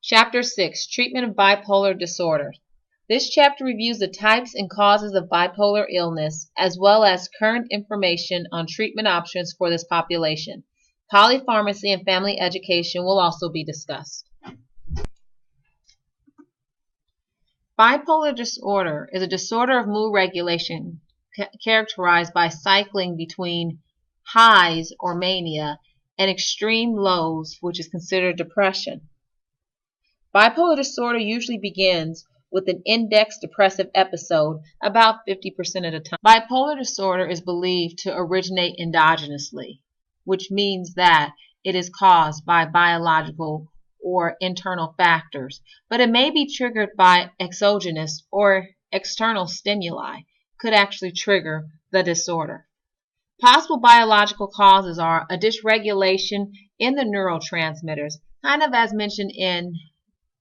Chapter 6, Treatment of Bipolar Disorder. This chapter reviews the types and causes of bipolar illness, as well as current information on treatment options for this population. Polypharmacy and family education will also be discussed. Bipolar disorder is a disorder of mood regulation characterized by cycling between highs or mania and extreme lows, which is considered depression. Bipolar disorder usually begins with an index depressive episode about 50% of the time. Bipolar disorder is believed to originate endogenously, which means that it is caused by biological or internal factors, but it may be triggered by exogenous or external stimuli, could actually trigger the disorder. Possible biological causes are a dysregulation in the neurotransmitters, kind of as mentioned in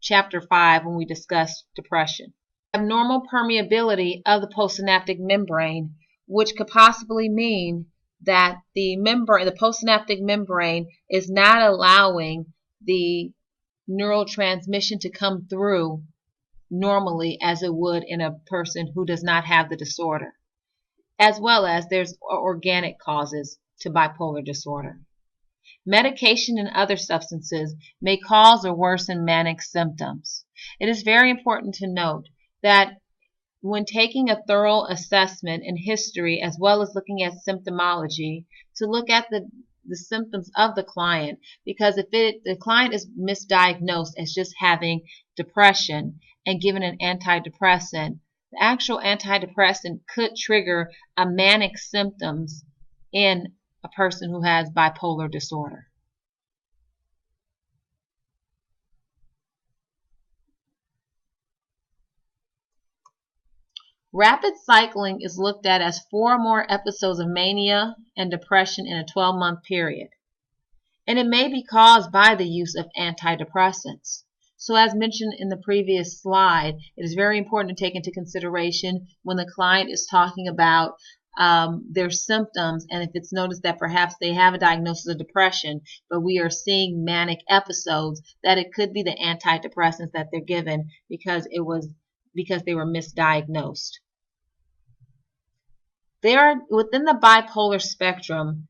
Chapter 5 when we discussed depression. Abnormal permeability of the postsynaptic membrane, which could possibly mean that the postsynaptic membrane is not allowing the neurotransmission to come through normally as it would in a person who does not have the disorder, as well as there's organic causes to bipolar disorder. Medication and other substances may cause or worsen manic symptoms. It is very important to note that when taking a thorough assessment and history, as well as looking at symptomology, to look at the symptoms of the client, because if the client is misdiagnosed as just having depression and given an antidepressant, the actual antidepressant could trigger a manic symptoms in a person who has bipolar disorder. Rapid cycling is looked at as 4 or more episodes of mania and depression in a 12-month period, and it may be caused by the use of antidepressants. So as mentioned in the previous slide, it is very important to take into consideration when the client is talking about their symptoms, and if it's noticed that perhaps they have a diagnosis of depression, but we are seeing manic episodes, that it could be the antidepressants that they're given because they were misdiagnosed. Within the bipolar spectrum,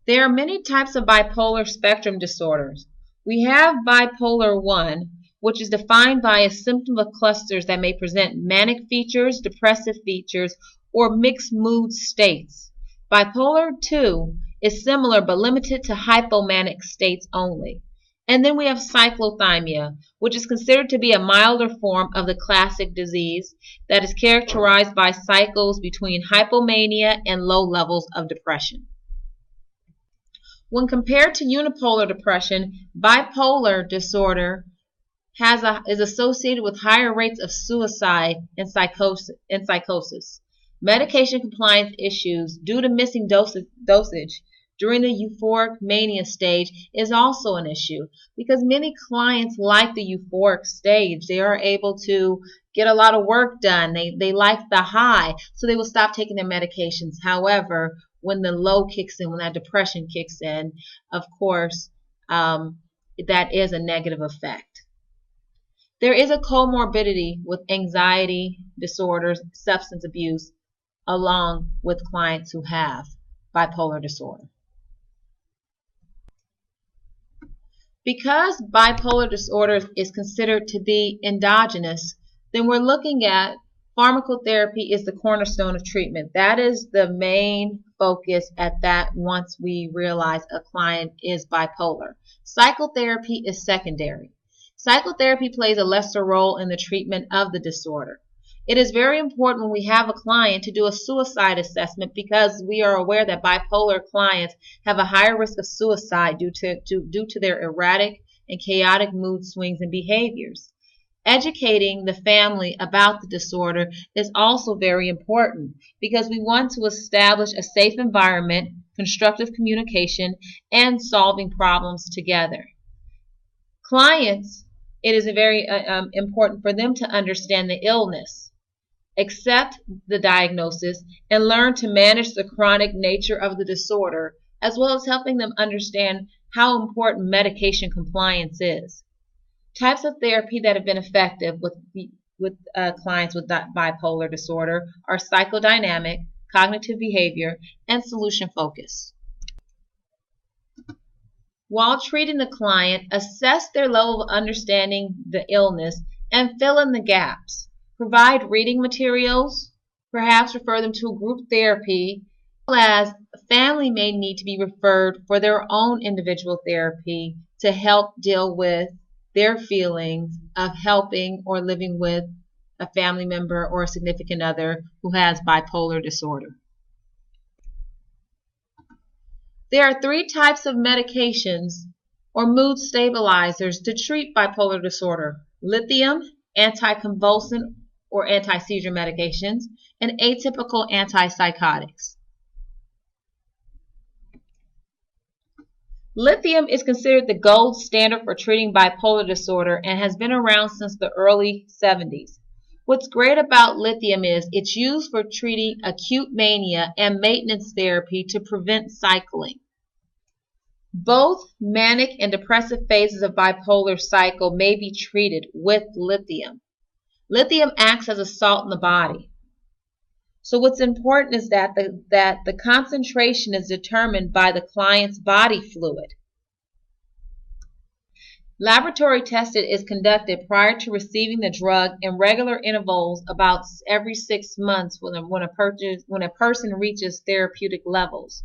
there are many types of bipolar spectrum disorders. We have bipolar 1, which is defined by a symptom of clusters that may present manic features, depressive features, or mixed mood states. Bipolar 2 is similar but limited to hypomanic states only. And then we have cyclothymia, which is considered to be a milder form of the classic disease that is characterized by cycles between hypomania and low levels of depression. When compared to unipolar depression, bipolar disorder is associated with higher rates of suicide and psychosis. Medication compliance issues due to missing dosage during the euphoric mania stage is also an issue, because many clients like the euphoric stage. They are able to get a lot of work done. They like the high, so they will stop taking their medications. However, when the low kicks in, when that depression kicks in, of course, that is a negative effect. There is a comorbidity with anxiety disorders, substance abuse, along with clients who have bipolar disorder. Because bipolar disorder is considered to be endogenous, then we're looking at pharmacotherapy is the cornerstone of treatment. That is the main focus at that once we realize a client is bipolar. Psychotherapy is secondary. Psychotherapy plays a lesser role in the treatment of the disorder. It is very important when we have a client to do a suicide assessment, because we are aware that bipolar clients have a higher risk of suicide due to their erratic and chaotic mood swings and behaviors. Educating the family about the disorder is also very important, because we want to establish a safe environment, constructive communication, and solving problems together. Clients, it is very important for them to understand the illness, accept the diagnosis, and learn to manage the chronic nature of the disorder, as well as helping them understand how important medication compliance is. Types of therapy that have been effective with clients with bipolar disorder are psychodynamic, cognitive behavior, and solution focus. While treating the client, assess their level of understanding the illness and fill in the gaps. Provide reading materials, perhaps refer them to a group therapy, as well as family may need to be referred for their own individual therapy to help deal with their feelings of helping or living with a family member or a significant other who has bipolar disorder. There are 3 types of medications or mood stabilizers to treat bipolar disorder: lithium, anticonvulsant or anti-seizure medications, and atypical antipsychotics. Lithium is considered the gold standard for treating bipolar disorder and has been around since the early 70s. What's great about lithium is it's used for treating acute mania and maintenance therapy to prevent cycling. Both manic and depressive phases of bipolar cycle may be treated with lithium. Lithium acts as a salt in the body. So what's important is that the concentration is determined by the client's body fluid. Laboratory testing is conducted prior to receiving the drug in regular intervals about every 6 months when a person reaches therapeutic levels.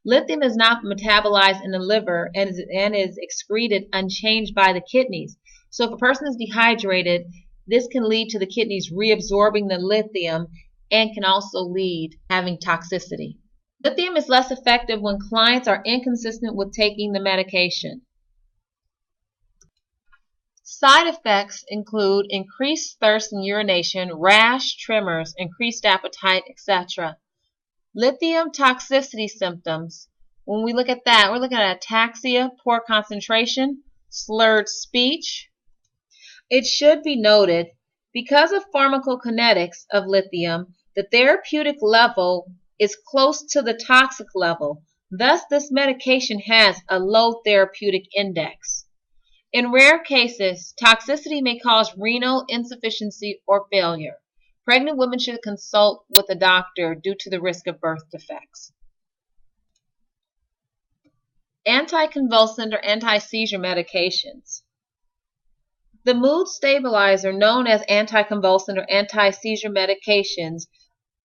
Lithium is not metabolized in the liver and is excreted unchanged by the kidneys. So if a person is dehydrated, this can lead to the kidneys reabsorbing the lithium and can also lead to having toxicity. Lithium is less effective when clients are inconsistent with taking the medication. Side effects include increased thirst and urination, rash, tremors, increased appetite, etc. Lithium toxicity symptoms. When we look at that, we're looking at ataxia, poor concentration, slurred speech. It should be noted, because of pharmacokinetics of lithium, the therapeutic level is close to the toxic level. Thus, this medication has a low therapeutic index. In rare cases, toxicity may cause renal insufficiency or failure. Pregnant women should consult with a doctor due to the risk of birth defects. Anticonvulsant or anti-seizure medications. The mood stabilizer known as anticonvulsant or anti-seizure medications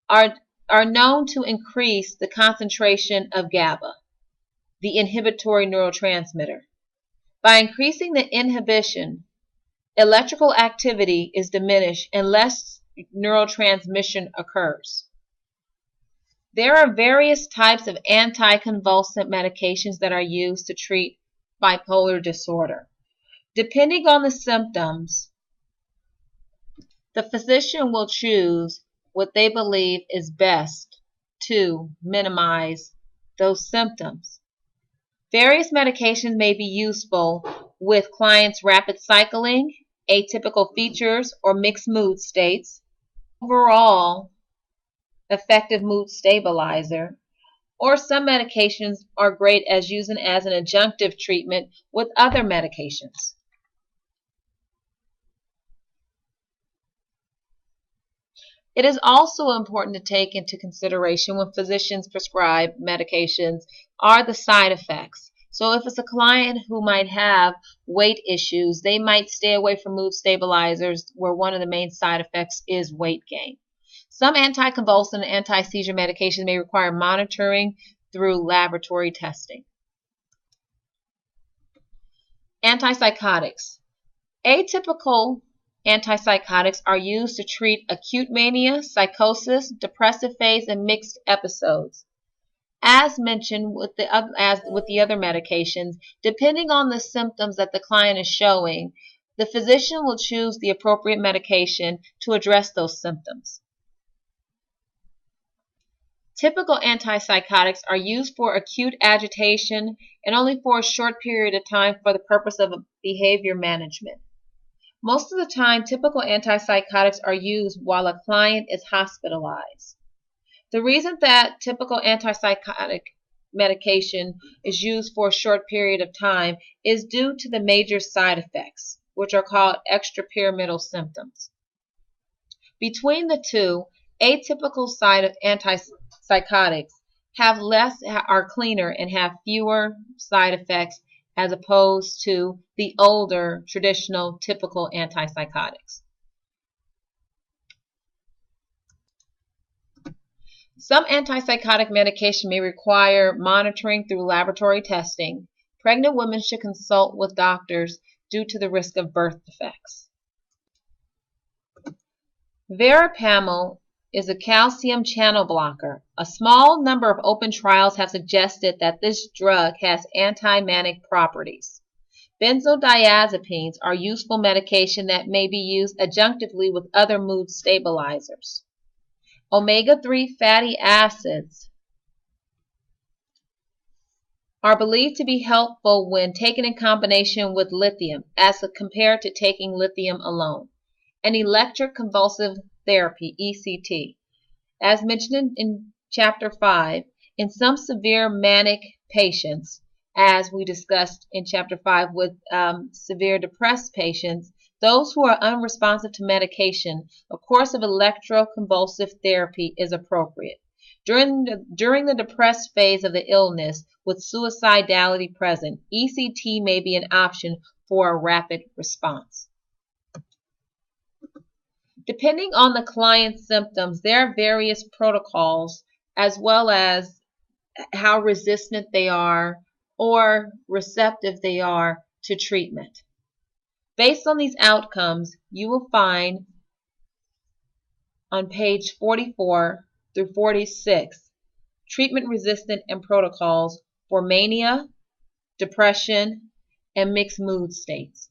are known to increase the concentration of GABA, the inhibitory neurotransmitter. By increasing the inhibition, electrical activity is diminished and less neurotransmission occurs. There are various types of anticonvulsant medications that are used to treat bipolar disorder. Depending on the symptoms, the physician will choose what they believe is best to minimize those symptoms. Various medications may be useful with clients' rapid cycling, atypical features, or mixed mood states. Overall, effective mood stabilizer, or some medications are great as using as an adjunctive treatment with other medications. It is also important to take into consideration when physicians prescribe medications are the side effects. So if it's a client who might have weight issues, they might stay away from mood stabilizers where one of the main side effects is weight gain. Some anticonvulsant and anti-seizure medications may require monitoring through laboratory testing. Antipsychotics. Atypical antipsychotics are used to treat acute mania, psychosis, depressive phase, and mixed episodes. As mentioned with the other medications, depending on the symptoms that the client is showing, the physician will choose the appropriate medication to address those symptoms. Typical antipsychotics are used for acute agitation and only for a short period of time for the purpose of behavior management. Most of the time, typical antipsychotics are used while a client is hospitalized. The reason that typical antipsychotic medication is used for a short period of time is due to the major side effects, which are called extrapyramidal symptoms. Between the two, atypical side of antipsychotics are cleaner and have fewer side effects as opposed to the older traditional typical antipsychotics. Some antipsychotic medication may require monitoring through laboratory testing. Pregnant women should consult with doctors due to the risk of birth defects. Verapamil is a calcium channel blocker. A small number of open trials have suggested that this drug has anti-manic properties. Benzodiazepines are useful medication that may be used adjunctively with other mood stabilizers. Omega-3 fatty acids are believed to be helpful when taken in combination with lithium as compared to taking lithium alone. And electric convulsive therapy, ECT. As mentioned in Chapter 5, in some severe manic patients, as we discussed in Chapter 5 with severe depressed patients, those who are unresponsive to medication, a course of electroconvulsive therapy is appropriate. During the depressed phase of the illness with suicidality present, ECT may be an option for a rapid response. Depending on the client's symptoms, there are various protocols as well as how resistant they are or receptive they are to treatment. Based on these outcomes, you will find on page 44 through 46 treatment resistant and protocols for mania, depression, and mixed mood states.